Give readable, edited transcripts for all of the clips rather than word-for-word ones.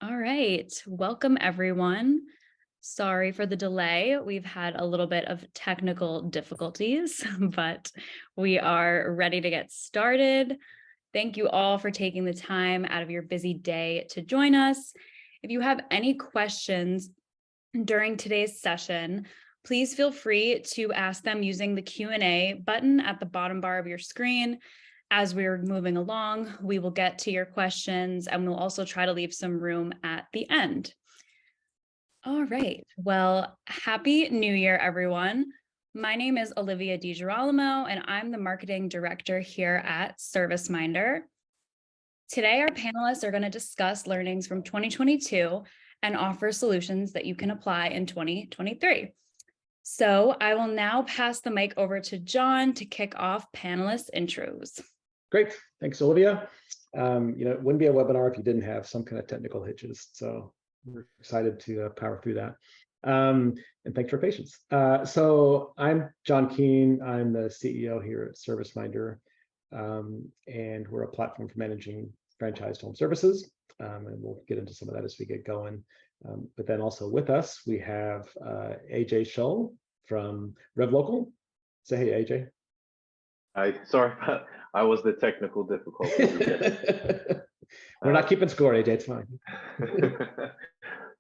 All right. Welcome, everyone. Sorry for the delay. We've had a little bit of technical difficulties, but we are ready to get started. Thank you all for taking the time out of your busy day to join us. If you have any questions during today's session, please feel free to ask them using the Q&A button at the bottom bar of your screen. As we're moving along, we will get to your questions and we'll also try to leave some room at the end. All right. Well, Happy New Year, everyone. My name is Olivia DiGirolamo, and I'm the marketing director here at ServiceMinder. Today, our panelists are going to discuss learnings from 2022 and offer solutions that you can apply in 2023. So I will now pass the mic over to John to kick off panelist intros. Great. Thanks, Olivia. It wouldn't be a webinar if you didn't have some kind of technical hitches. So we're excited to power through that. And thanks for your patience. So I'm John Keene. I'm the CEO here at ServiceMinder. And we're a platform for managing franchised home services. And we'll get into some of that as we get going. But then also with us, we have AJ Shull from RevLocal. Say hey, AJ. Hi, sorry, I was the technical difficulty. We're not keeping score, AJ, it's fine. But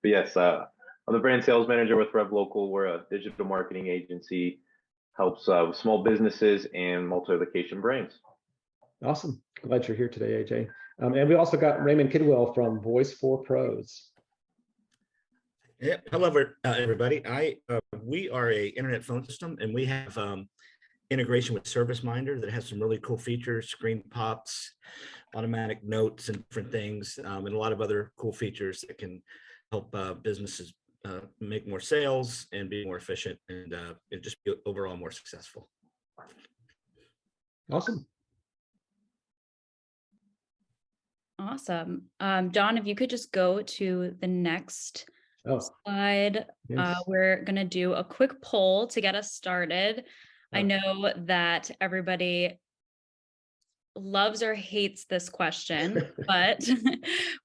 yes, I'm the brand sales manager with RevLocal. We're a digital marketing agency, helps with small businesses and multi-location brands. Awesome. Glad you're here today, AJ. And we also got Raymond Kidwell from Voice for Pros. Yeah, hello, everybody. We are a internet phone system, and we have integration with ServiceMinder that has some really cool features, screen pops, automatic notes, and different things, and a lot of other cool features that can help businesses make more sales and be more efficient and just be overall more successful. Awesome. Awesome. John, if you could just go to the next slide. Yes. We're going to do a quick poll to get us started. I know that everybody loves or hates this question, but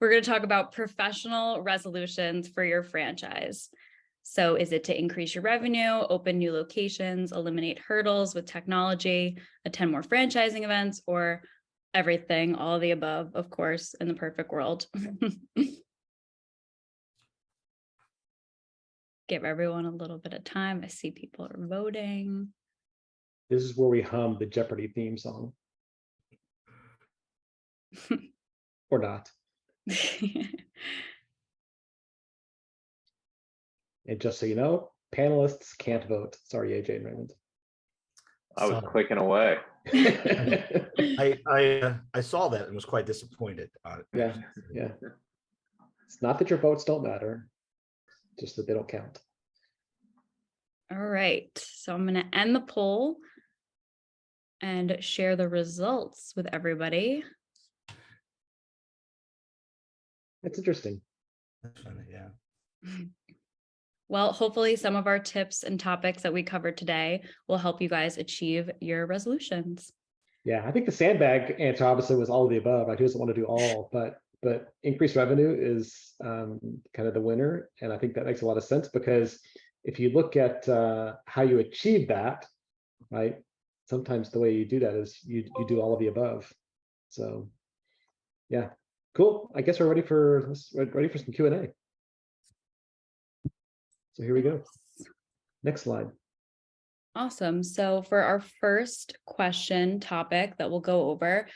we're going to talk about professional resolutions for your franchise. So is it to increase your revenue, open new locations, eliminate hurdles with technology, attend more franchising events, or everything, all of the above, of course, in the perfect world? Give everyone a little bit of time. I see people are voting. This is where we hum the Jeopardy theme song. Or not. And just so you know, panelists can't vote. Sorry, AJ and Raymond. I was clicking away. I saw that and was quite disappointed. Yeah. It's not that your votes don't matter, just that they don't count. All right, so I'm going to end the poll and share the results with everybody. That's interesting. That's funny, yeah. Well, hopefully some of our tips and topics that we covered today will help you guys achieve your resolutions. Yeah, I think the sandbag answer obviously was all of the above. He doesn't want to do all, but increased revenue is kind of the winner. And I think that makes a lot of sense because if you look at how you achieve that, right? Sometimes the way you do that is you do all of the above. So yeah, cool. I guess we're ready for some Q&A. So here we go. Next slide. Awesome. So for our first question topic that we'll go over,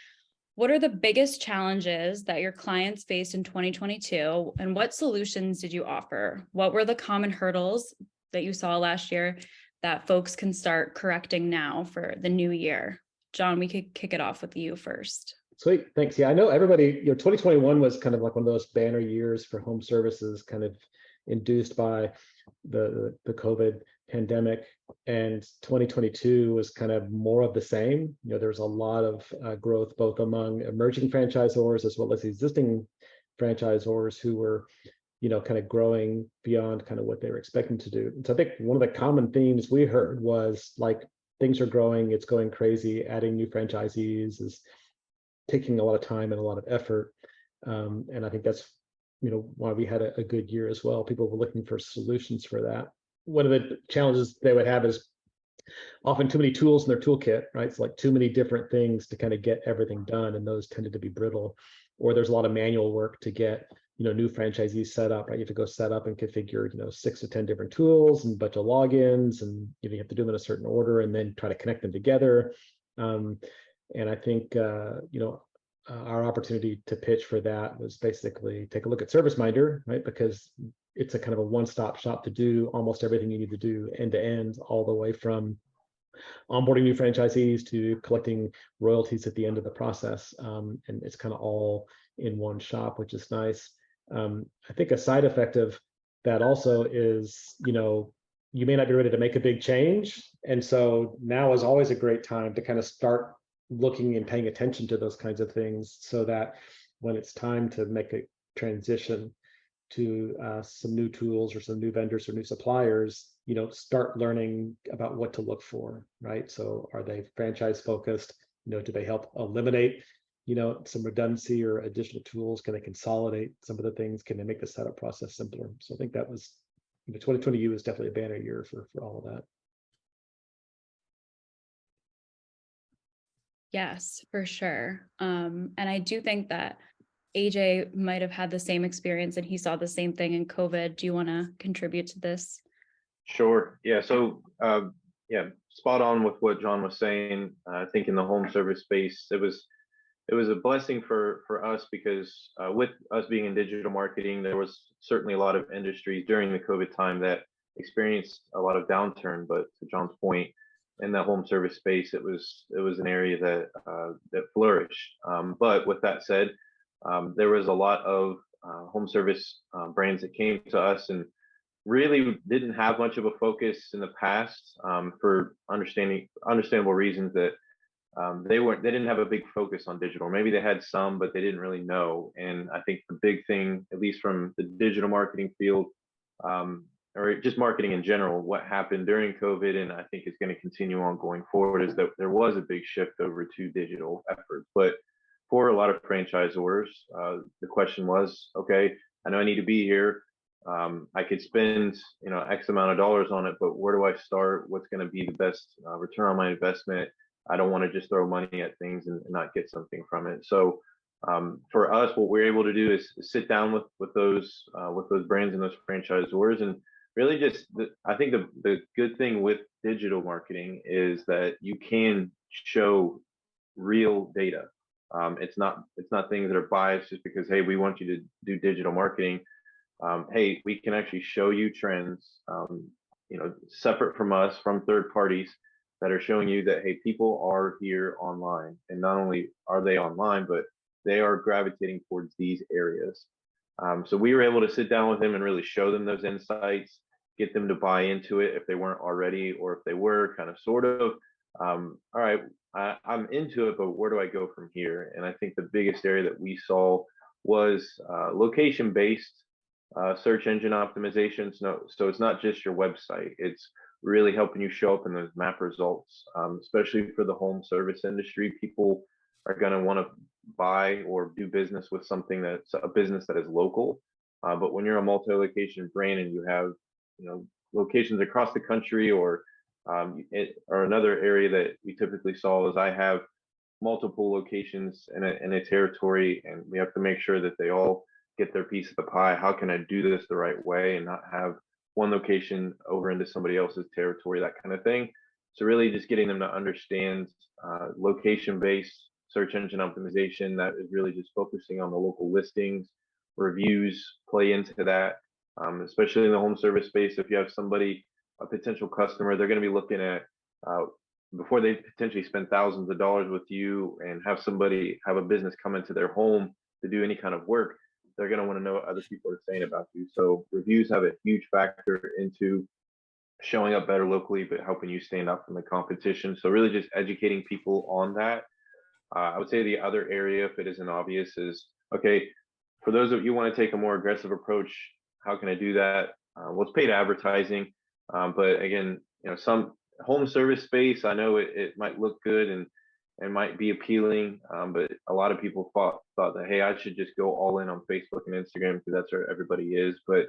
what are the biggest challenges that your clients faced in 2022 and what solutions did you offer? What were the common hurdles that you saw last year that folks can start correcting now for the new year? John, we could kick it off with you first. Sweet, thanks. Yeah, I know everybody, 2021 was kind of like one of those banner years for home services, kind of induced by the COVID pandemic, and 2022 was kind of more of the same. There's a lot of growth both among emerging franchisors as well as existing franchisors who were kind of growing beyond kind of what they were expecting to do. And so I think one of the common themes we heard was like, things are growing, it's going crazy, adding new franchisees is taking a lot of time and a lot of effort. And I think that's why we had a good year as well. People were looking for solutions for that. One of the challenges they would have is often too many tools in their toolkit, right? It's like too many different things to kind of get everything done, and those tended to be brittle. Or there's a lot of manual work to get new franchisees set up, right? You have to go set up and configure 6 to 10 different tools and a bunch of logins, and you have to do them in a certain order and then try to connect them together. And I think our opportunity to pitch for that was basically take a look at ServiceMinder, right? Because it's a kind of a one-stop shop to do almost everything you need to do end to end, all the way from onboarding new franchisees to collecting royalties at the end of the process. And it's kind of all in one shop, which is nice. I think a side effect of that also is, you may not be ready to make a big change. And so now is always a great time to kind of start looking and paying attention to those kinds of things, so that when it's time to make a transition to some new tools or some new vendors or new suppliers, start learning about what to look for, right? So are they franchise focused? Do they help eliminate, some redundancy or additional tools? Can they consolidate some of the things? Can they make the setup process simpler? So I think that was, 2020 was definitely a banner year for all of that. Yes, for sure. And I do think that AJ might have had the same experience and he saw the same thing in COVID. Do you want to contribute to this? Sure. Yeah. So, spot on with what John was saying. I think in the home service space, it was a blessing for us because with us being in digital marketing, there was certainly a lot of industries during the COVID time that experienced a lot of downturn. But to John's point, in the home service space, it was an area that flourished. But with that said, there was a lot of home service brands that came to us and really didn't have much of a focus in the past, for understandable reasons that they didn't have a big focus on digital. Maybe they had some, but they didn't really know. And I think the big thing, at least from the digital marketing field, or just marketing in general, what happened during COVID, and I think is going to continue on going forward, is that there was a big shift over to digital efforts. But for a lot of franchisors, the question was, okay, I know I need to be here. I could spend, X amount of dollars on it, but where do I start? What's going to be the best return on my investment? I don't want to just throw money at things and not get something from it. So for us, what we're able to do is sit down with those brands and those franchisors, and really I think the good thing with digital marketing is that you can show real data. It's not things that are biased just because, hey, we want you to do digital marketing. Hey, we can actually show you trends, separate from us, from third parties, that are showing you that, hey, people are here online, and not only are they online, but they are gravitating towards these areas. So we were able to sit down with them and really show them those insights, get them to buy into it if they weren't already, or if they were kind of sort of, all right, I'm into it, but where do I go from here? And I think the biggest area that we saw was location-based search engine optimization. So it's not just your website. It's really helping you show up in those map results, especially for the home service industry. People are going to want to buy or do business with something that's a business that is local. But when you're a multi-location brand and you have, locations across the country, or another area that we typically saw is I have multiple locations in a territory, and we have to make sure that they all get their piece of the pie. How can I do this the right way and not have one location over into somebody else's territory, that kind of thing? So really just getting them to understand location-based search engine optimization, that is really just focusing on the local listings. Reviews play into that, especially in the home service space. If you have a potential customer, they're going to be looking at, before they potentially spend thousands of dollars with you and have a business come into their home to do any kind of work, they're going to want to know what other people are saying about you. So reviews have a huge factor into showing up better locally, but helping you stand out from the competition. So really just educating people on that. I would say the other area, if it isn't obvious, is, okay, for those of you who want to take a more aggressive approach, how can I do that? Well, it's paid advertising. But again, some home service space, I know it might look good, and and might be appealing, but a lot of people thought that, hey, I should just go all in on Facebook and Instagram because that's where everybody is. But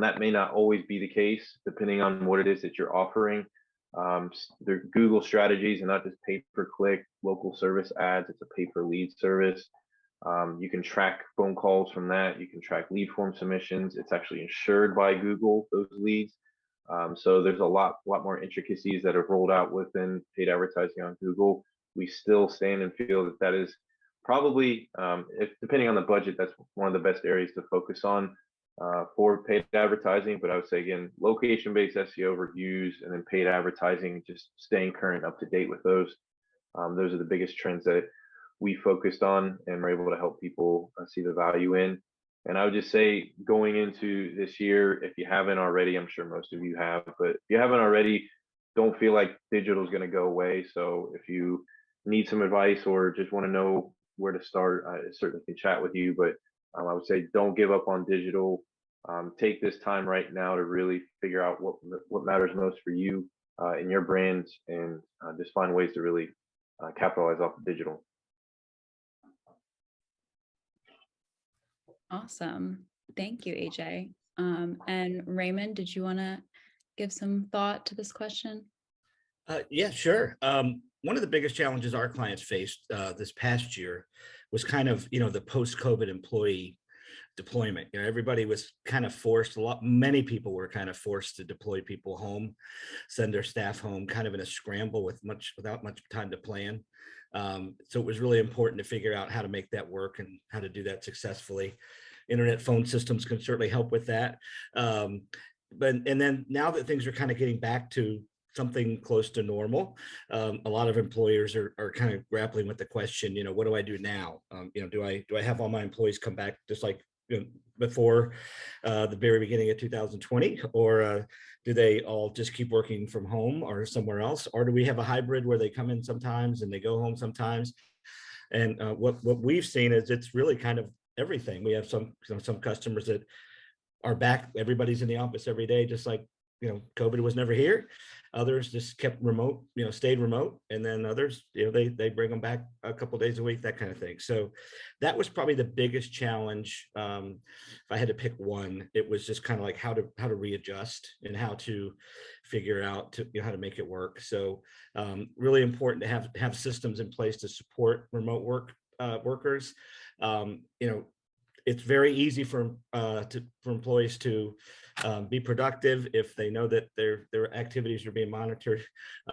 that may not always be the case, depending on what it is that you're offering. They're Google strategies and not just pay-per-click local service ads. It's a pay-per-lead service. You can track phone calls from that. You can track lead form submissions. It's actually insured by Google, those leads. So there's a lot more intricacies that have rolled out within paid advertising on Google. We still stand and feel that that is probably, if depending on the budget, that's one of the best areas to focus on for paid advertising. But I would say again, location-based SEO, reviews, and then paid advertising, just staying current, up to date with those. Those are the biggest trends that we focused on and we're able to help people see the value in. And I would just say going into this year, if you haven't already, I'm sure most of you have, but if you haven't already, don't feel like digital is going to go away. So if you need some advice or just want to know where to start, I certainly can chat with you. But I would say don't give up on digital. Take this time right now to really figure out what matters most for you in your brand, and just find ways to really capitalize off of digital. Awesome. Thank you, AJ. And Raymond, did you want to give some thought to this question? Yeah, sure. One of the biggest challenges our clients faced this past year was kind of, the post-COVID employee deployment. Everybody was kind of forced, many people were kind of forced to deploy people home, send their staff home, kind of in a scramble without much time to plan. So it was really important to figure out how to make that work and how to do that successfully. Internet phone systems can certainly help with that. And then now that things are kind of getting back to something close to normal, a lot of employers are kind of grappling with the question, what do I do now? Do I have all my employees come back just like before the very beginning of 2020, or do they all just keep working from home or somewhere else, or do we have a hybrid where they come in sometimes and they go home sometimes? And what we've seen is it's really kind of everything. We have some customers that are back, everybody's in the office every day, just like COVID was never here. Others just kept remote, stayed remote, and then others, they bring them back a couple days a week, that kind of thing. So that was probably the biggest challenge. If I had to pick one, it was just kind of like how to readjust and how to figure out how to make it work. So really important to have systems in place to support remote workers. It's very easy for employees to be productive if they know that their activities are being monitored.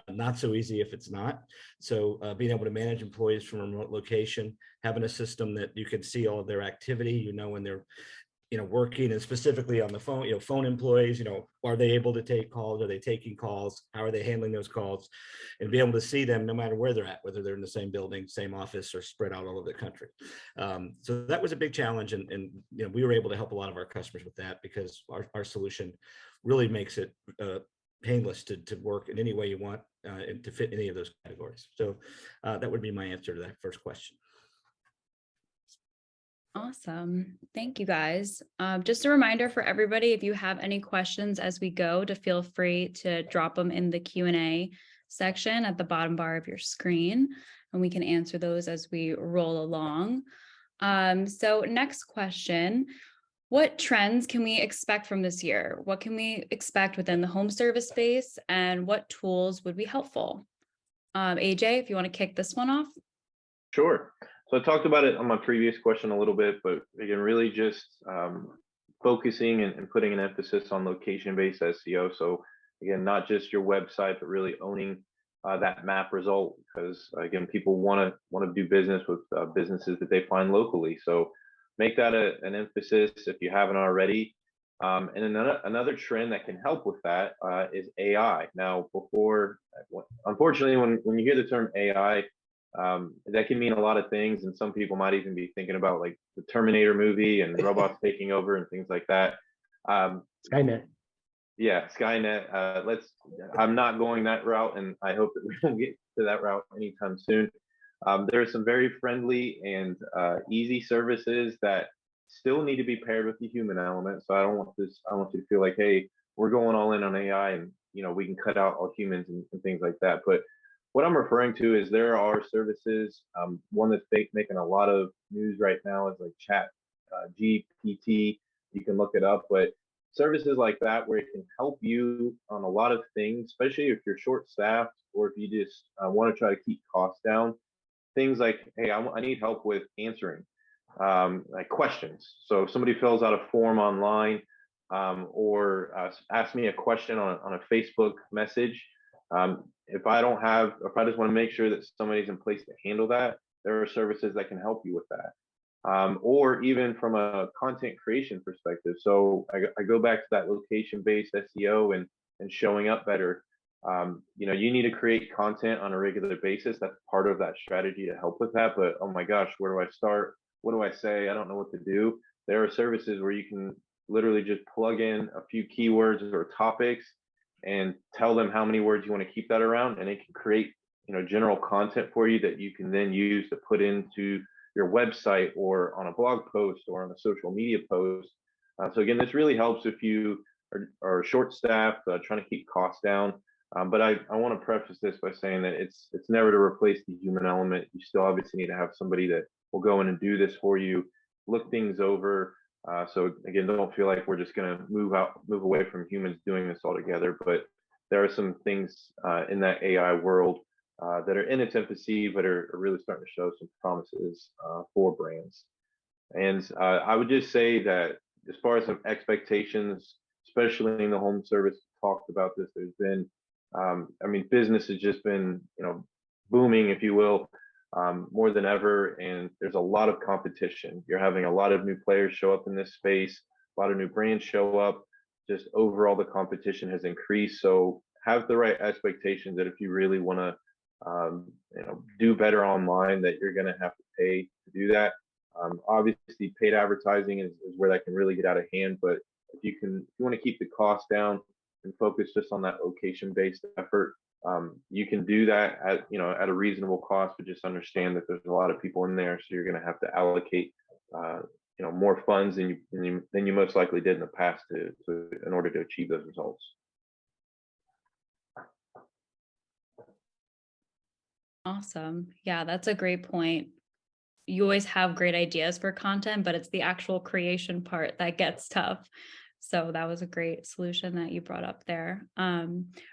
Not so easy if it's not. So being able to manage employees from a remote location, having a system that you can see all of their activity, when they're working, and specifically on the phone, phone employees, are they able to take calls? Are they taking calls? How are they handling those calls? And be able to see them no matter where they're at, whether they're in the same building, same office, or spread out all over the country. So that was a big challenge. And we were able to help a lot of our customers with that because our solution really makes it painless to work in any way you want and to fit any of those categories. So that would be my answer to that first question. Awesome. Thank you, guys. Just a reminder for everybody, if you have any questions as we go, to feel free to drop them in the Q&A section at the bottom bar of your screen, and we can answer those as we roll along. So next question, what trends can we expect from this year? What can we expect within the home service space, and what tools would be helpful? AJ, if you want to kick this one off. Sure. So I talked about it on my previous question a little bit, but again, really just focusing and putting an emphasis on location-based SEO. So again, not just your website, but really owning that map result, because again, people want to do business with businesses that they find locally. So make that an emphasis if you haven't already. And another trend that can help with that is AI. Now, unfortunately, when you hear the term AI, that can mean a lot of things, and some people might even be thinking about like the Terminator movie and robots taking over and things like that. Skynet. Yeah, Skynet. I'm not going that route, and I hope that we don't get to that route anytime soon. There are some very friendly and easy services that still need to be paired with the human element. So I don't want you to feel like, hey, we're going all in on AI and we can cut out all humans and things like that. But what I'm referring to is there are services. One that's making a lot of news right now is like Chat GPT. You can look it up, but services like that where it can help you on a lot of things, especially if you're short staffed or if you just want to try to keep costs down. Things like, hey, I need help with answering like questions. So if somebody fills out a form online or asks me a question on a Facebook message, if I don't have, if I just want to make sure that somebody's in place to handle that, there are services that can help you with that. Or even from a content creation perspective. So I go back to that location-based SEO and showing up better. You know, you need to create content on a regular basis. That's part of that strategy to help with that. But oh my gosh, where do I start? What do I say? I don't know what to do. There are services where you can literally just plug in a few keywords or topics and tell them how many words you want to keep that around, and it can create, you know, general content for you that you can then use to put into your website or on a blog post or on a social media post. So again, this really helps if you are short staffed, trying to keep costs down. But I want to preface this by saying that it's never to replace the human element. You still obviously need to have somebody that will go in and do this for you, look things over. So again, don't feel like we're just going to move away from humans doing this altogether. But there are some things in that AI world that are in its infancy, but are really starting to show some promises for brands. And I would just say that as far as some expectations, especially in the home service, talked about this, there's been, I mean, business has just been, you know, booming, if you will, more than ever. And there's a lot of competition. You're having a lot of new players show up in this space, a lot of new brands show up. Just overall, the competition has increased. So have the right expectations that if you really want to you know, do better online, that you're going to have to pay to do that. Obviously, paid advertising is where that can really get out of hand. But if you want to keep the cost down and focus just on that location-based effort, you can do that at, you know, at a reasonable cost. But just understand that there's a lot of people in there, so you're going to have to allocate you know, more funds than you most likely did in the past in order to achieve those results. Awesome. Yeah, that's a great point. You always have great ideas for content, but it's the actual creation part that gets tough. So that was a great solution that you brought up there.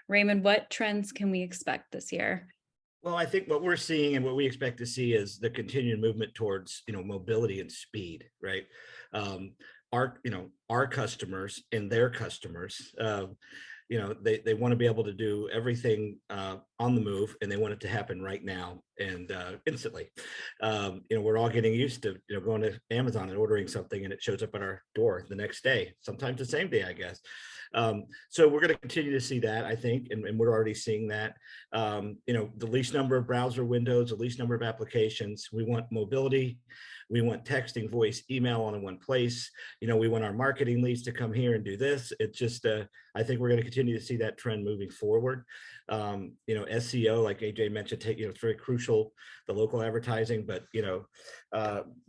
Raymond, what trends can we expect this year? Well, I think what we're seeing and what we expect to see is the continued movement towards, you know, mobility and speed, right? Our customers and their customers, you know, they want to be able to do everything on the move, and they want it to happen right now and instantly. You know, we're all getting used to, you know, going to Amazon and ordering something and it shows up at our door the next day, sometimes the same day, I guess. So we're going to continue to see that, I think, and we're already seeing that. You know, the least number of browser windows, the least number of applications. We want mobility. We want texting, voice, email all in one place. You know, we want our marketing leads to come here and do this. It's just, I think we're going to continue to see that trend moving forward. You know, SEO, like AJ mentioned, you know, it's very crucial, the local advertising, but, you know,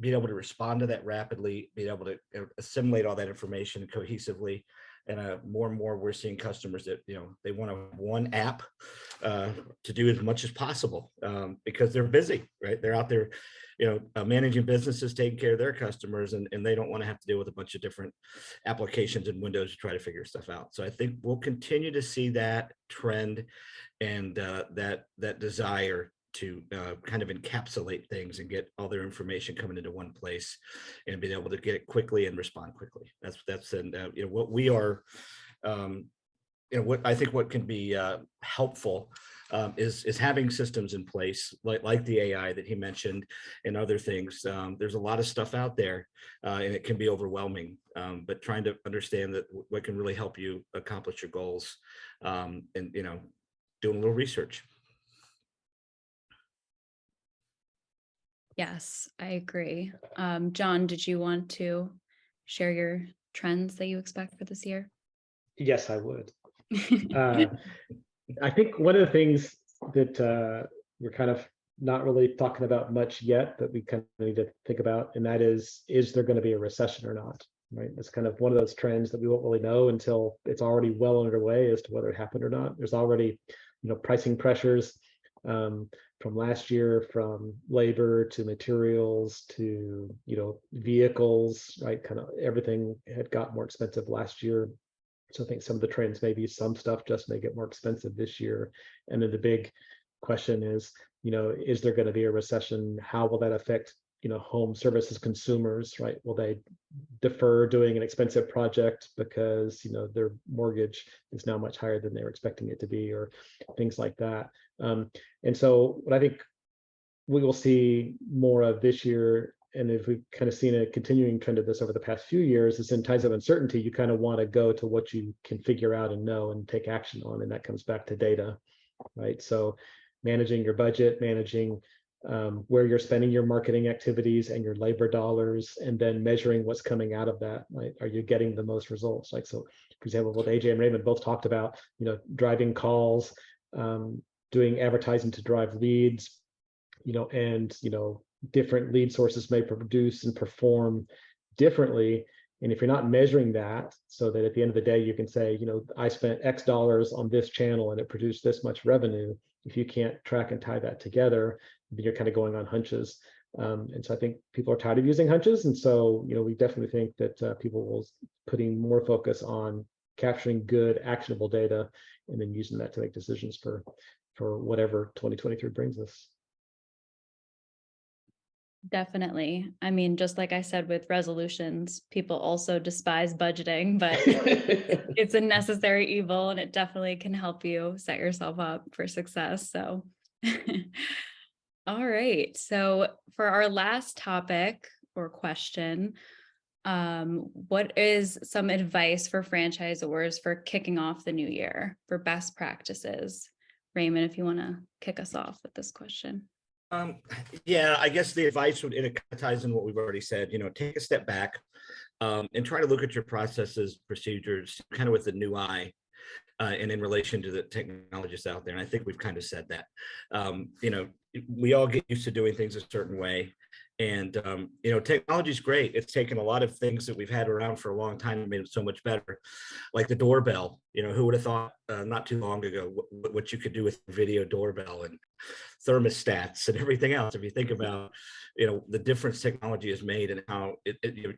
being able to respond to that rapidly, being able to assimilate all that information cohesively. And more and more, we're seeing customers that, you know, they want one app to do as much as possible because they're busy, right? They're out there, you know, managing businesses, taking care of their customers, and they don't want to have to deal with a bunch of different applications and windows to try to figure stuff out. So I think we'll continue to see that trend and that desire to kind of encapsulate things and get all their information coming into one place and being able to get it quickly and respond quickly. That's and you know, what we are, you know, what I think what can be helpful is having systems in place like the AI that he mentioned and other things. There's a lot of stuff out there and it can be overwhelming, but trying to understand that what can really help you accomplish your goals, and, you know, doing a little research. Yes, I agree. John, did you want to share your trends that you expect for this year? Yes, I would. I think one of the things that we're kind of not really talking about much yet that we kind of need to think about, and that is there going to be a recession or not? Right? It's kind of one of those trends that we won't really know until it's already well underway as to whether it happened or not. There's already, you know, pricing pressures from last year, from labor to materials to, vehicles, right? Kind of everything had got more expensive last year. So I think some of the trends, maybe some stuff just may get more expensive this year. And then the big question is, is there going to be a recession? How will that affect, home services consumers, right? Will they defer doing an expensive project because, their mortgage is now much higher than they were expecting it to be, or things like that. And so what I think we will see more of this year, and if we've kind of seen a continuing trend of this over the past few years, is in times of uncertainty, you kind of want to go to what you can figure out and know and take action on. And that comes back to data, right? So managing your budget, managing where you're spending your marketing activities and your labor dollars, and then measuring what's coming out of that, right? Are you getting the most results? Like, so for example, what AJ and Raymond both talked about, driving calls, doing advertising to drive leads, and different lead sources may produce and perform differently. And if you're not measuring that, so that at the end of the day you can say, I spent X dollars on this channel and it produced this much revenue, if you can't track and tie that together, then you're kind of going on hunches. And so I think people are tired of using hunches. And so, we definitely think that people will putting more focus on capturing good, actionable data and then using that to make decisions for whatever 2023 brings us. Definitely. I mean, just like I said with resolutions, people also despise budgeting, but it's a necessary evil, and it definitely can help you set yourself up for success. So, all right. So for our last topic or question, what is some advice for franchisors for kicking off the new year, for best practices? Raymond, if you want to kick us off with this question. Yeah, I guess the advice would, and it ties in what we've already said, take a step back and try to look at your processes, procedures, kind of with a new eye, and in relation to the technologists out there. And I think we've kind of said that, we all get used to doing things a certain way. And, technology is great. It's taken a lot of things that we've had around for a long time and made it so much better. Like the doorbell, who would have thought not too long ago what you could do with video doorbell and thermostats and everything else. If you think about, the difference technology has made and how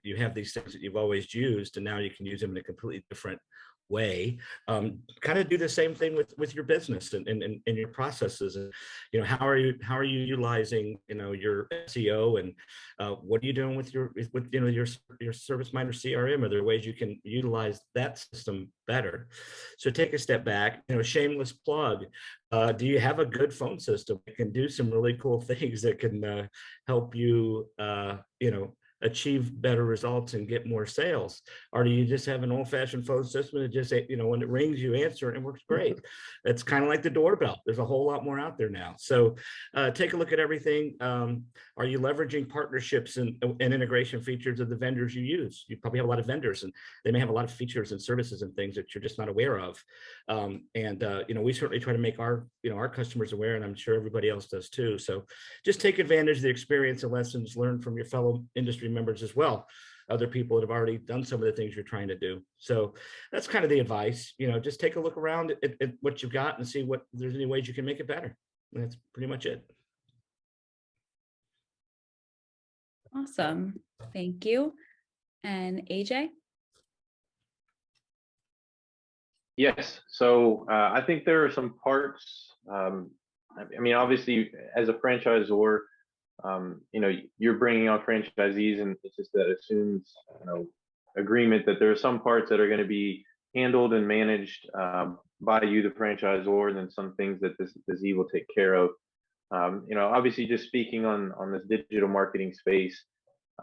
you have these things that you've always used, and now you can use them in a completely different way. Kind of do the same thing with your business and your processes. And how are you utilizing your SEO, and what are you doing with your ServiceMinder CRM? Are there ways you can utilize that system better? So take a step back. Shameless plug. Do you have a good phone system that can do some really cool things that can help you achieve better results and get more sales? Or do you just have an old-fashioned phone system that just, when it rings, you answer and it works great? It's kind of like the doorbell. There's a whole lot more out there now. So take a look at everything. Are you leveraging partnerships and integration features of the vendors you use? You probably have a lot of vendors, and they may have a lot of features and services and things that you're just not aware of. We certainly try to make our customers aware, and I'm sure everybody else does too. So just take advantage of the experience and lessons learned from your fellow industry members as well, other people that have already done some of the things you're trying to do. So that's kind of the advice. Just take a look around at what you've got and see what there's any ways you can make it better. And that's pretty much it. Awesome. Thank you. And AJ? Yes. So I think there are some parts. Obviously, as a franchisor, you're bringing on franchisees, and it's just that assumes, agreement that there are some parts that are going to be handled and managed by you, the franchisor, and then some things that the Z will take care of. Obviously, just speaking on this digital marketing space,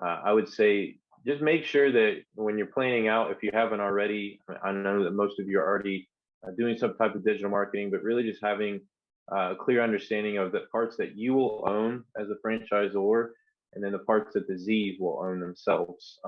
I would say just make sure that when you're planning out, if you haven't already, I know that most of you are already doing some type of digital marketing, but really just having a clear understanding of the parts that you will own as a franchisor, and then the parts that the Z's will own themselves.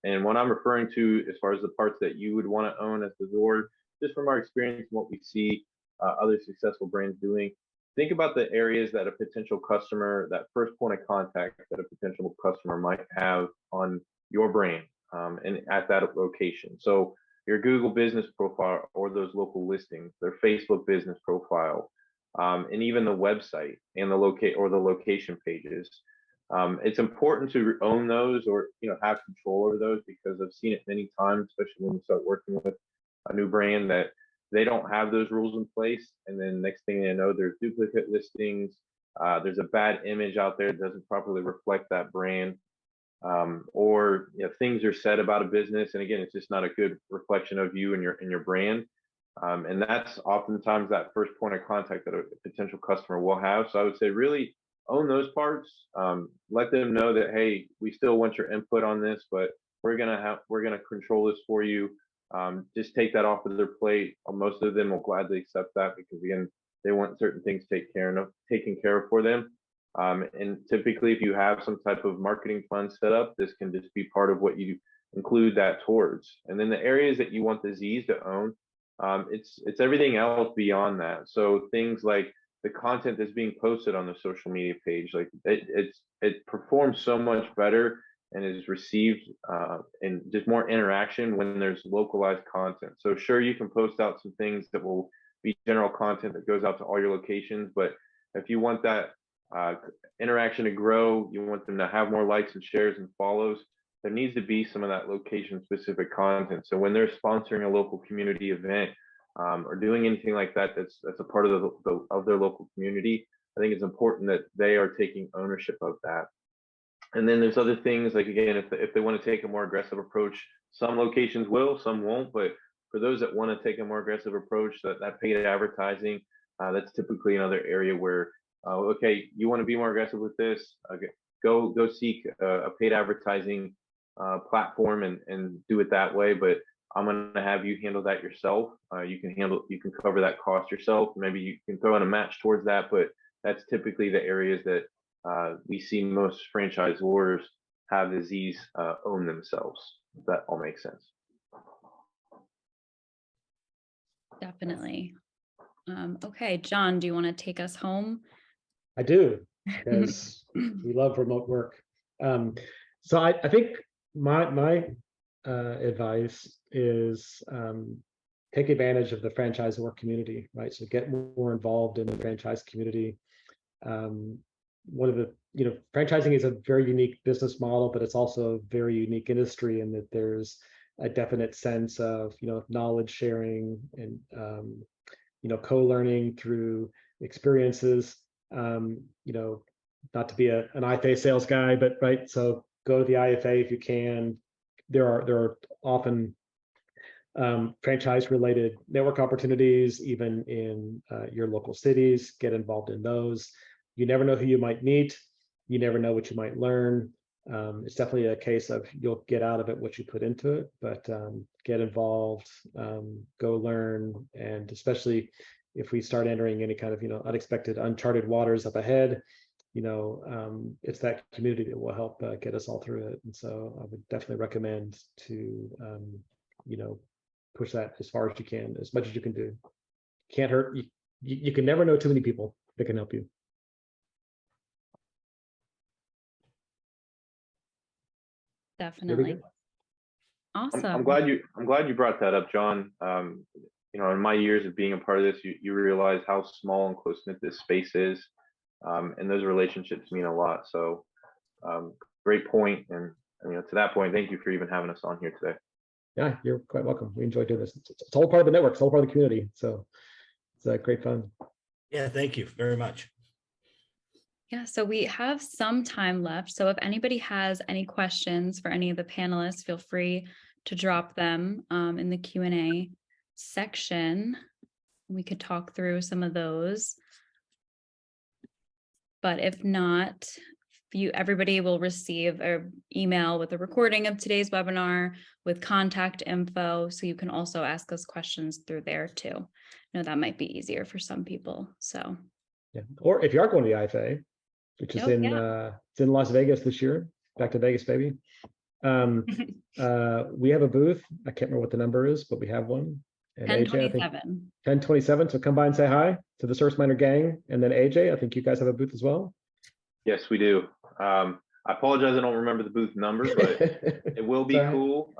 And what I'm referring to as far as the parts that you would want to own as the door, just from our experience and what we see other successful brands doing, think about the areas that a potential customer, that first point of contact that a potential customer might have on your brand and at that location. So your Google business profile or those local listings, their Facebook business profile, and even the website and the location pages. It's important to own those, or have control over those, because I've seen it many times, especially when you start working with a new brand, that they don't have those rules in place, and then next thing you know, there's duplicate listings. There's a bad image out there that doesn't properly reflect that brand, or things are said about a business, and again, it's just not a good reflection of you and your brand. And that's oftentimes that first point of contact that a potential customer will have. So I would say really own those parts. Let them know that, hey, we still want your input on this, but we're gonna control this for you. Just take that off of their plate. Most of them will gladly accept that, because again, they want certain things taken care of for them. And typically, if you have some type of marketing fund set up, this can just be part of what you include that towards. And then the areas that you want the Z's to own, it's everything else beyond that. So things like the content that's being posted on the social media page, like it performs so much better and is received and just more interaction when there's localized content. So sure, you can post out some things that will be general content that goes out to all your locations, but if you want that interaction to grow, you want them to have more likes and shares and follows, there needs to be some of that location specific content. So when they're sponsoring a local community event, or doing anything like that, that's a part of of their local community, I think it's important that they are taking ownership of that. And then there's other things like, again, if they want to take a more aggressive approach, some locations will, some won't. But for those that want to take a more aggressive approach, that paid advertising, that's typically another area where, okay, you want to be more aggressive with this, okay, go seek a paid advertising platform and do it that way. But I'm going to have you handle that yourself. You can cover that cost yourself. Maybe you can throw in a match towards that, but that's typically the areas that we see most franchisors have the Z's own themselves. If that all makes sense. Definitely. Okay, John, do you want to take us home? I do, because we love remote work. So I think my advice is take advantage of the franchisor community, right? So get more involved in the franchise community. One of the, franchising is a very unique business model, but it's also a very unique industry in that there's a definite sense of, knowledge sharing and, co-learning through experiences. Not to be an IFA sales guy, but right. So go to the IFA if you can. There are often franchise-related network opportunities, even in your local cities. Get involved in those. You never know who you might meet. You never know what you might learn. It's definitely a case of you'll get out of it what you put into it, but get involved, go learn, and especially if we start entering any kind of unexpected, uncharted waters up ahead, it's that community that will help get us all through it. And so I would definitely recommend to push that as far as you can, as much as you can do. Can't hurt. You can never know too many people that can help you. Definitely. Awesome. I'm glad you brought that up, John. In my years of being a part of this, you realize how small and close knit this space is, and those relationships mean a lot. So, great point. And to that point, thank you for even having us on here today. Yeah, you're quite welcome. We enjoy doing this. It's all part of the network. It's all part of the community. So it's great fun. Yeah, thank you very much. Yeah, so we have some time left. So if anybody has any questions for any of the panelists, feel free to drop them in the Q&A section. We could talk through some of those. But if not, everybody will receive an email with a recording of today's webinar with contact info. So you can also ask us questions through there too. I know that might be easier for some people. So yeah, or if you are going to the IFA, which is it's in Las Vegas this year. Back to Vegas, baby. We have a booth. I can't remember what the number is, but we have one. And 1027. AJ, I think 1027. So come by and say hi to the ServiceMinder gang. And then AJ, I think you guys have a booth as well. Yes, we do. I apologize, I don't remember the booth number, but it will be cool.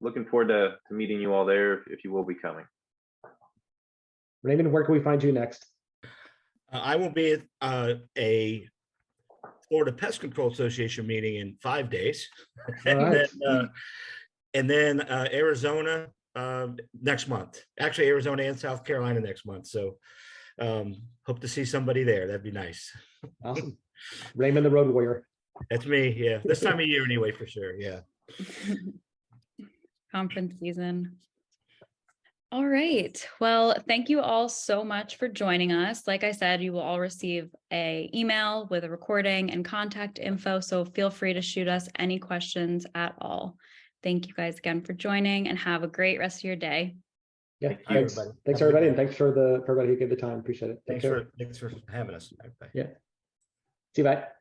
Looking forward to meeting you all there if you will be coming. Raymond, where can we find you next? I will be at a Florida Pest Control Association meeting in 5 days. All right. And then Arizona next month. Actually, Arizona and South Carolina next month. So hope to see somebody there. That'd be nice. Awesome. Raymond the Road Warrior. That's me. Yeah. This time of year anyway, for sure. Yeah. Conference season. All right. Well, thank you all so much for joining us. Like I said, you will all receive an email with a recording and contact info. So feel free to shoot us any questions at all. Thank you guys again for joining, and have a great rest of your day. Yeah. Thank you, Thanks. everybody. Thanks Have a good everybody. And day. thanks for everybody who gave the time. Appreciate it. Take care. Thanks for having us. Bye. Yeah. See you. Bye.